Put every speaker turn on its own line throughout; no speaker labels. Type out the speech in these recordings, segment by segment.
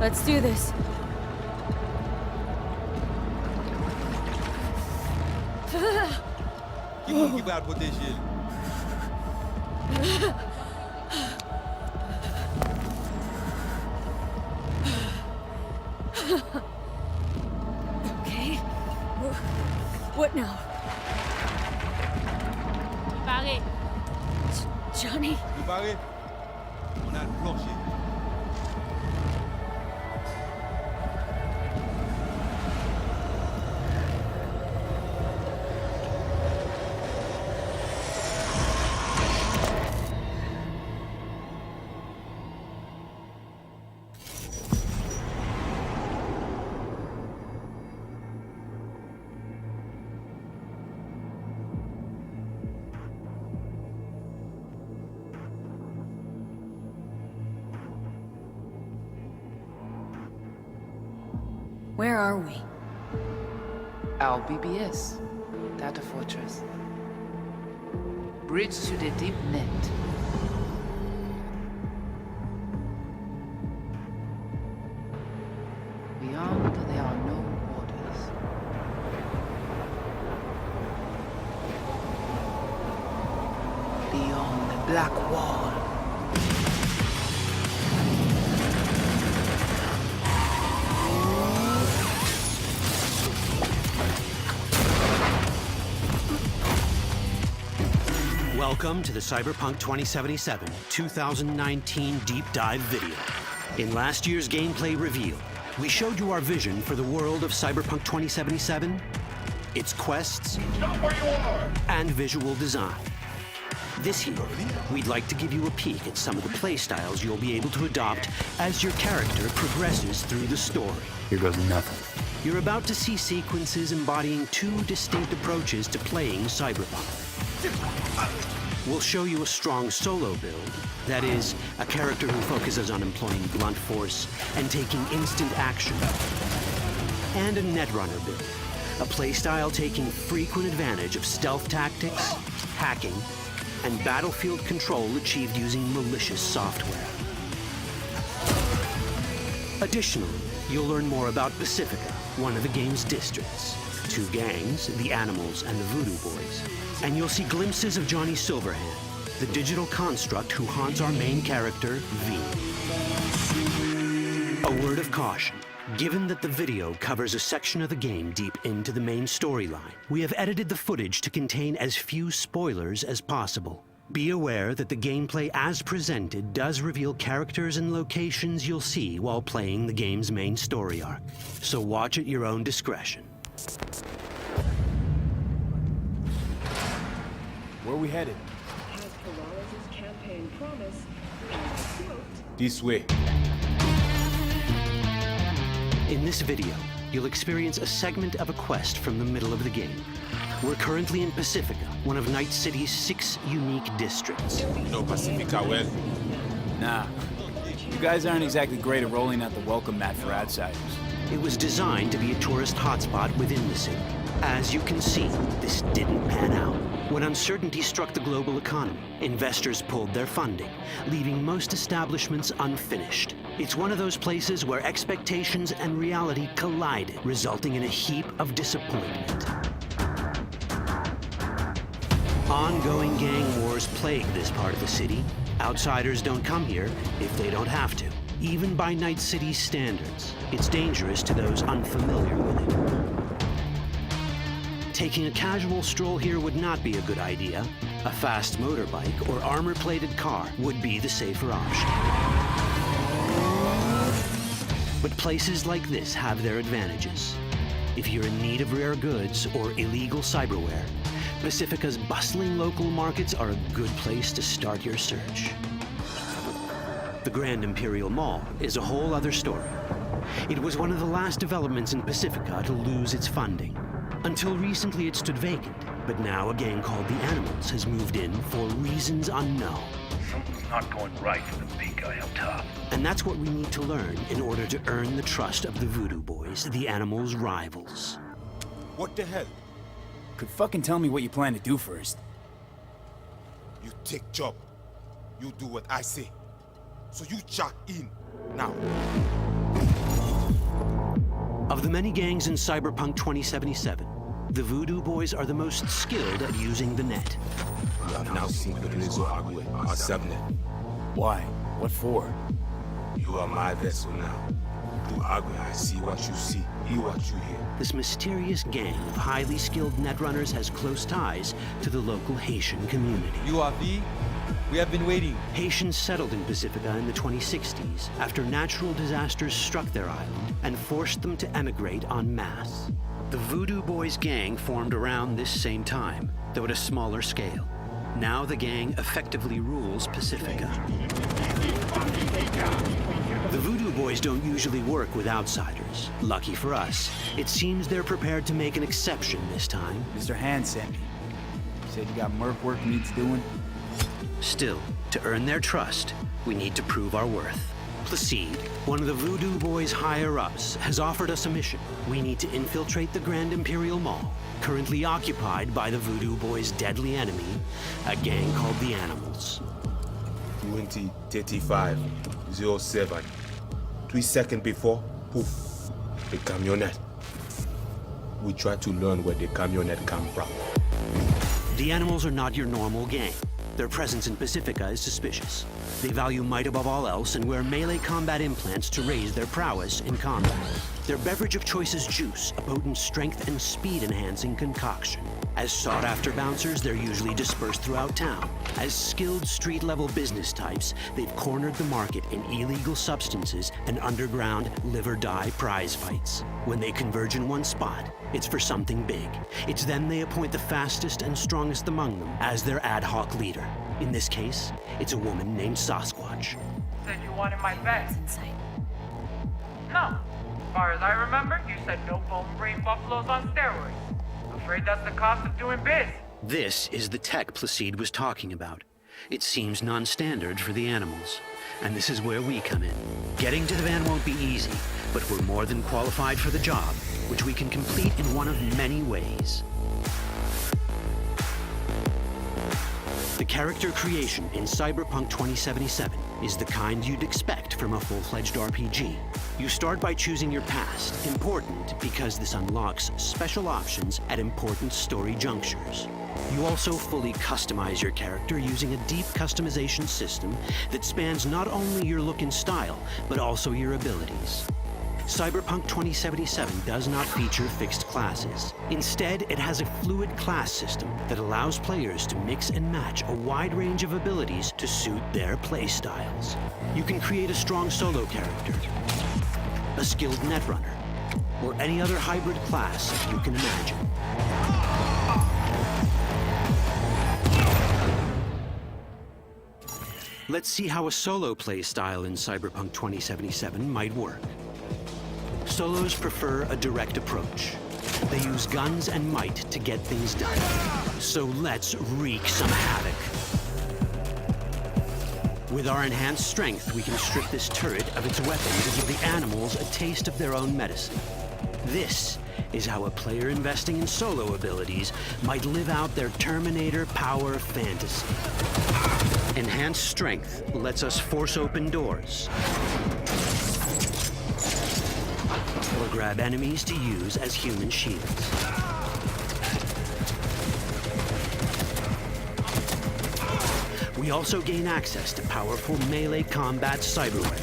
Let's do this.
Give out what they should.
Okay. What now?
Barry.
Johnny?
You barré? On a le plancher.
Where are we?
Our BBS, Data Fortress. Bridge to the deep net. Beyond, there are no borders. Beyond the black wall.
Welcome to the Cyberpunk 2077 2019 Deep Dive video. In last year's gameplay reveal, we showed you our vision for the world of Cyberpunk 2077, its quests, and visual design. This year, we'd like to give you a peek at some of the playstyles you'll be able to adopt as your character progresses through the story.
Here goes nothing.
You're about to see sequences embodying two distinct approaches to playing Cyberpunk. We'll show you a strong solo build, that is, a character who focuses on employing blunt force and taking instant action. And a Netrunner build, a playstyle taking frequent advantage of stealth tactics, hacking, and battlefield control achieved using malicious software. Additionally, you'll learn more about Pacifica, one of the game's districts, two gangs, the Animals and the Voodoo Boys, and you'll see glimpses of Johnny Silverhand, the digital construct who haunts our main character, V. A word of caution. Given that the video covers a section of the game deep into the main storyline, we have edited the footage to contain as few spoilers as possible. Be aware that the gameplay as presented does reveal characters and locations you'll see while playing the game's main story arc. So watch at your own discretion.
Where are we headed? This way.
In this video, you'll experience a segment of a quest from the middle of the game. We're currently in Pacifica, one of Night City's 6 unique districts.
You know Pacifica well.
Nah. You guys aren't exactly great at rolling out the welcome mat for outsiders.
It was designed to be a tourist hotspot within the city. As you can see, this didn't pan out. When uncertainty struck the global economy, investors pulled their funding, leaving most establishments unfinished. It's one of those places where expectations and reality collided, resulting in a heap of disappointment. Ongoing gang wars plague this part of the city. Outsiders don't come here if they don't have to. Even by Night City's standards, it's dangerous to those unfamiliar with it. Taking a casual stroll here would not be a good idea. A fast motorbike or armor-plated car would be the safer option. But places like this have their advantages. If you're in need of rare goods or illegal cyberware, Pacifica's bustling local markets are a good place to start your search. The Grand Imperial Mall is a whole other story. It was one of the last developments in Pacifica to lose its funding. Until recently it stood vacant, but now a gang called the Animals has moved in for reasons unknown.
Something's not going right for the big guy up top.
And that's what we need to learn in order to earn the trust of the Voodoo Boys, the Animals' rivals.
What the hell?
Could fucking tell me what you plan to do first.
You take job. You do what I say. So you jack in now.
Of the many gangs in Cyberpunk 2077, the Voodoo Boys are the most skilled at using the net.
You have now seen the Rezo Agwe, our subnet.
Why? What for?
You are my vessel now. Through Agwe, I see what you see, hear what you hear.
This mysterious gang of highly skilled netrunners has close ties to the local Haitian community.
You are V? We have been waiting.
Haitians settled in Pacifica in the 2060s after natural disasters struck their island and forced them to emigrate en masse. The Voodoo Boys gang formed around this same time, though at a smaller scale. Now the gang effectively rules Pacifica. The Voodoo Boys don't usually work with outsiders. Lucky for us, it seems they're prepared to make an exception this time.
Mr. Hand sent me. He said you got merc work needs doing.
Still, to earn their trust, we need to prove our worth. Placide, one of the Voodoo Boys' higher-ups, has offered us a mission. We need to infiltrate the Grand Imperial Mall, currently occupied by the Voodoo Boys' deadly enemy, a gang called the Animals.
2035 07. 3 seconds before, poof, the camionette. We try to learn where the camionette come from.
The Animals are not your normal gang. Their presence in Pacifica is suspicious. They value might above all else and wear melee combat implants to raise their prowess in combat. Their beverage of choice is juice, a potent strength and speed-enhancing concoction. As sought-after bouncers, they're usually dispersed throughout town. As skilled street-level business types, they've cornered the market in illegal substances and underground live-or-die prize fights. When they converge in one spot, it's for something big. It's then they appoint the fastest and strongest among them as their ad hoc leader. In this case, it's a woman named Sasquatch.
Said you wanted my vet.
Inside.
No. As far as I remember, you said no bone brain buffaloes on steroids. Afraid that's the cost of doing biz.
This is the tech Placide was talking about. It seems non-standard for the Animals. And this is where we come in. Getting to the van won't be easy, but we're more than qualified for the job, which we can complete in one of many ways. The character creation in Cyberpunk 2077 is the kind you'd expect from a full-fledged RPG. You start by choosing your past, important because this unlocks special options at important story junctures. You also fully customize your character using a deep customization system that spans not only your look and style, but also your abilities. Cyberpunk 2077 does not feature fixed classes. Instead, it has a fluid class system that allows players to mix and match a wide range of abilities to suit their playstyles. You can create a strong solo character, a skilled netrunner, or any other hybrid class you can imagine. Let's see how a solo playstyle in Cyberpunk 2077 might work. Solos prefer a direct approach. They use guns and might to get things done. So let's wreak some havoc. With our enhanced strength, we can strip this turret of its weapons and give the Animals a taste of their own medicine. This is how a player investing in solo abilities might live out their Terminator power fantasy. Enhanced strength lets us force open doors, or grab enemies to use as human shields. We also gain access to powerful melee combat cyberware.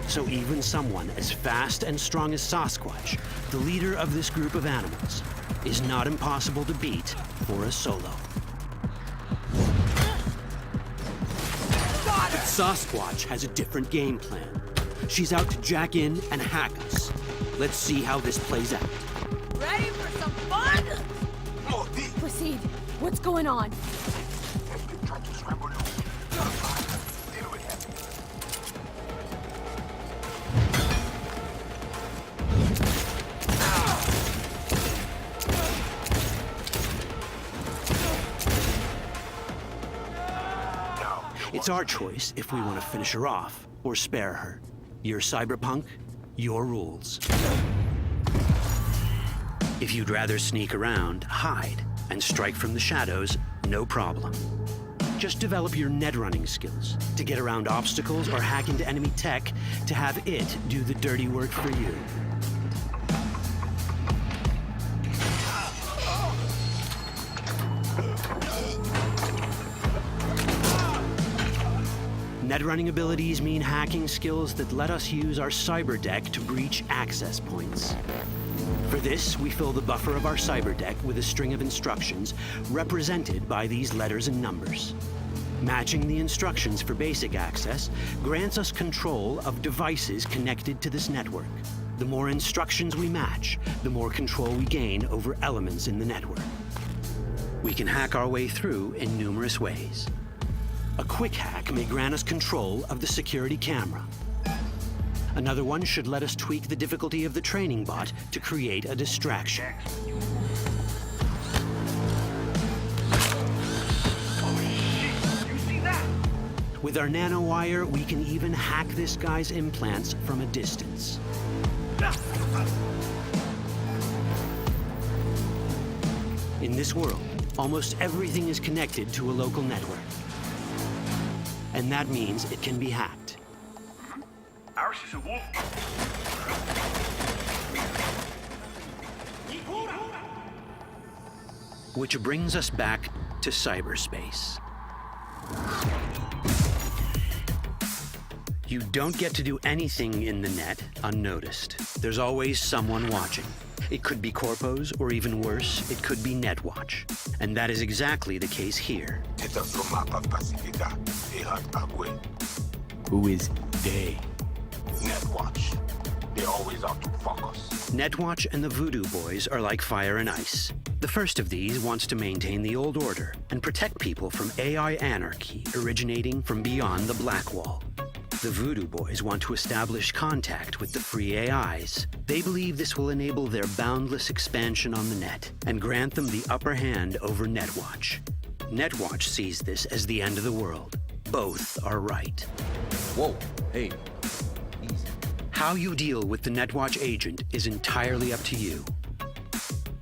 So even someone as fast and strong as Sasquatch, the leader of this group of animals, is not impossible to beat for a solo. But Sasquatch has a different game plan. She's out to jack in and hack us. Let's see how this plays out.
Ready for some fun? Proceed. What's going on?
It's our choice if we want to finish her off or spare her. You're Cyberpunk, your rules. If you'd rather sneak around, hide, and strike from the shadows, no problem. Just develop your netrunning skills to get around obstacles or hack into enemy tech to have it do the dirty work for you. Net running abilities mean hacking skills that let us use our cyber deck to breach access points. For this, we fill the buffer of our cyber deck with a string of instructions represented by these letters and numbers. Matching the instructions for basic access grants us control of devices connected to this network. The more instructions we match, the more control we gain over elements in the network. We can hack our way through in numerous ways. A quick hack may grant us control of the security camera. Another one should let us tweak the difficulty of the training bot to create a distraction. With our nanowire, we can even hack this guy's implants from a distance. In this world, almost everything is connected to a local network. And that means it can be hacked.
Ours is a wolf.
Which brings us back to cyberspace. You don't get to do anything in the net unnoticed. There's always someone watching. It could be corpos, or even worse, it could be Netwatch. And that is exactly the case here.
Pacifica.
Who is they?
Netwatch. They always out to fuck us.
Netwatch and the Voodoo Boys are like fire and ice. The first of these wants to maintain the old order and protect people from AI anarchy originating from beyond the Black Wall. The Voodoo Boys want to establish contact with the free AIs. They believe this will enable their boundless expansion on the net and grant them the upper hand over Netwatch. Netwatch sees this as the end of the world. Both are right.
Whoa, hey, easy.
How you deal with the Netwatch agent is entirely up to you.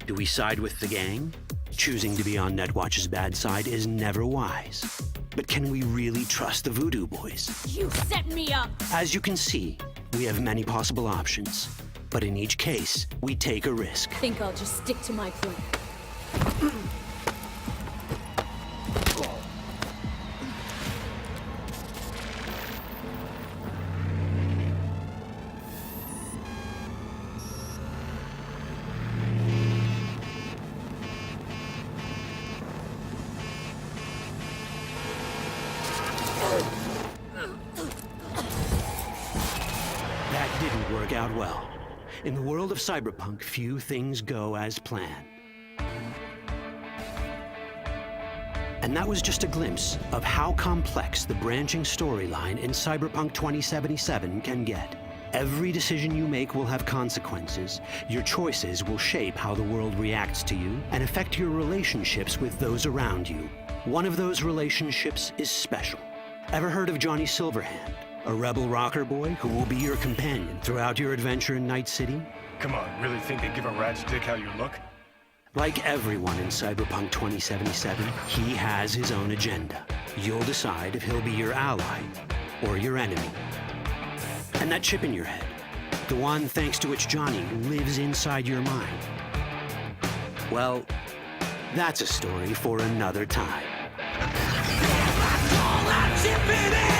Do we side with the gang? Choosing to be on Netwatch's bad side is never wise. But can we really trust the Voodoo Boys?
You set me up!
As you can see, we have many possible options. But in each case, we take a risk.
Think I'll just stick to my plan.
That didn't work out well. In the world of cyberpunk, few things go as planned. And that was just a glimpse of how complex the branching storyline in Cyberpunk 2077 can get. Every decision you make will have consequences. Your choices will shape how the world reacts to you and affect your relationships with those around you. One of those relationships is special. Ever heard of Johnny Silverhand? A rebel rocker boy who will be your companion throughout your adventure in Night City?
Come on, really think they give a rat's dick how you look?
Like everyone in Cyberpunk 2077, he has his own agenda. You'll decide if he'll be your ally or your enemy. And that chip in your head, the one thanks to which Johnny lives inside your mind, well, that's a story for another time.
All that chip in it!